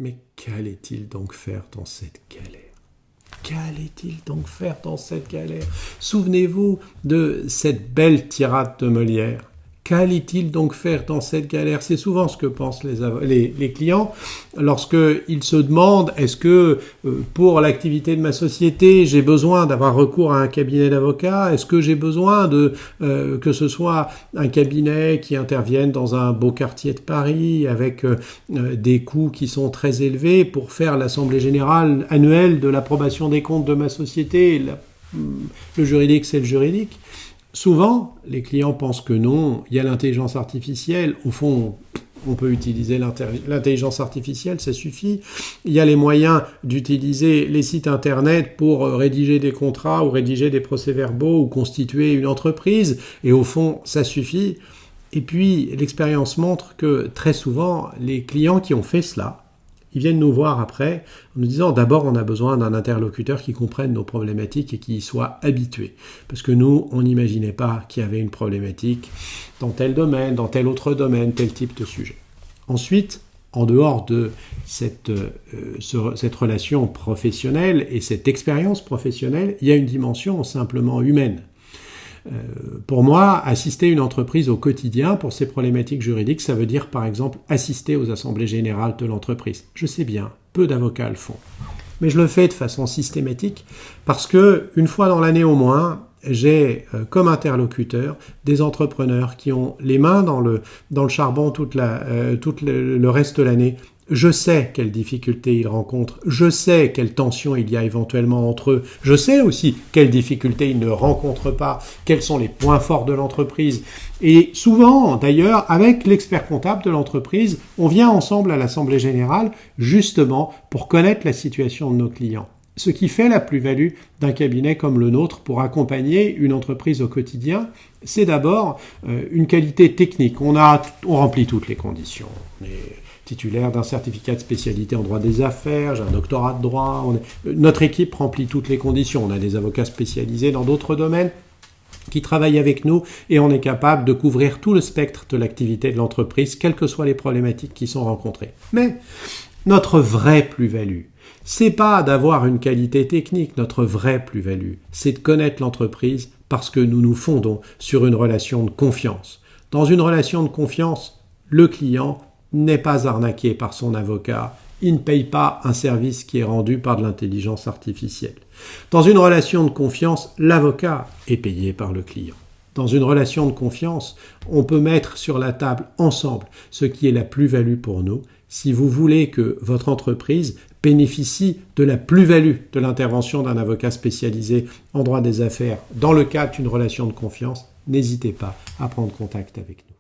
Mais qu'allait-il donc faire dans cette galère? Qu'allait-il donc faire dans cette galère? Souvenez-vous de cette belle tirade de Molière. Qu'allait-il donc faire dans cette galère? C'est souvent ce que pensent les clients lorsqu'ils se demandent est-ce que pour l'activité de ma société, j'ai besoin d'avoir recours à un cabinet d'avocats? Est-ce que j'ai besoin que ce soit un cabinet qui intervienne dans un beau quartier de Paris avec des coûts qui sont très élevés pour faire l'assemblée générale annuelle de l'approbation des comptes de ma société? Le juridique, c'est le juridique. Souvent, les clients pensent que non, il y a l'intelligence artificielle. Au fond, on peut utiliser l'intelligence artificielle, ça suffit. Il y a les moyens d'utiliser les sites internet pour rédiger des contrats ou rédiger des procès-verbaux ou constituer une entreprise. Et au fond, ça suffit. Et puis, l'expérience montre que très souvent, les clients qui ont fait cela, ils viennent nous voir après en nous disant d'abord on a besoin d'un interlocuteur qui comprenne nos problématiques et qui y soit habitué. Parce que nous, on n'imaginait pas qu'il y avait une problématique dans tel domaine, dans tel autre domaine, tel type de sujet. Ensuite, en dehors de cette relation professionnelle et cette expérience professionnelle, il y a une dimension simplement humaine. Pour moi, assister une entreprise au quotidien pour ses problématiques juridiques, ça veut dire par exemple assister aux assemblées générales de l'entreprise. Je sais bien, peu d'avocats le font. Mais je le fais de façon systématique parce que, une fois dans l'année au moins, j'ai comme interlocuteur des entrepreneurs qui ont les mains dans le charbon tout le reste de l'année. Je sais quelles difficultés ils rencontrent, je sais quelles tensions il y a éventuellement entre eux, je sais aussi quelles difficultés ils ne rencontrent pas, quels sont les points forts de l'entreprise. Et souvent, d'ailleurs, avec l'expert comptable de l'entreprise, on vient ensemble à l'Assemblée générale justement pour connaître la situation de nos clients. Ce qui fait la plus-value d'un cabinet comme le nôtre pour accompagner une entreprise au quotidien, c'est d'abord une qualité technique. On remplit toutes les conditions. On est titulaire d'un certificat de spécialité en droit des affaires, j'ai un doctorat de droit. Notre équipe remplit toutes les conditions. On a des avocats spécialisés dans d'autres domaines qui travaillent avec nous et on est capable de couvrir tout le spectre de l'activité de l'entreprise, quelles que soient les problématiques qui sont rencontrées. Mais notre vraie plus-value, c'est pas d'avoir une qualité technique, notre vraie plus-value, c'est de connaître l'entreprise parce que nous nous fondons sur une relation de confiance. Dans une relation de confiance, le client n'est pas arnaqué par son avocat, il ne paye pas un service qui est rendu par de l'intelligence artificielle. Dans une relation de confiance, l'avocat est payé par le client. Dans une relation de confiance, on peut mettre sur la table ensemble ce qui est la plus-value pour nous. Si vous voulez que votre entreprise bénéficie de la plus-value de l'intervention d'un avocat spécialisé en droit des affaires dans le cadre d'une relation de confiance, n'hésitez pas à prendre contact avec nous.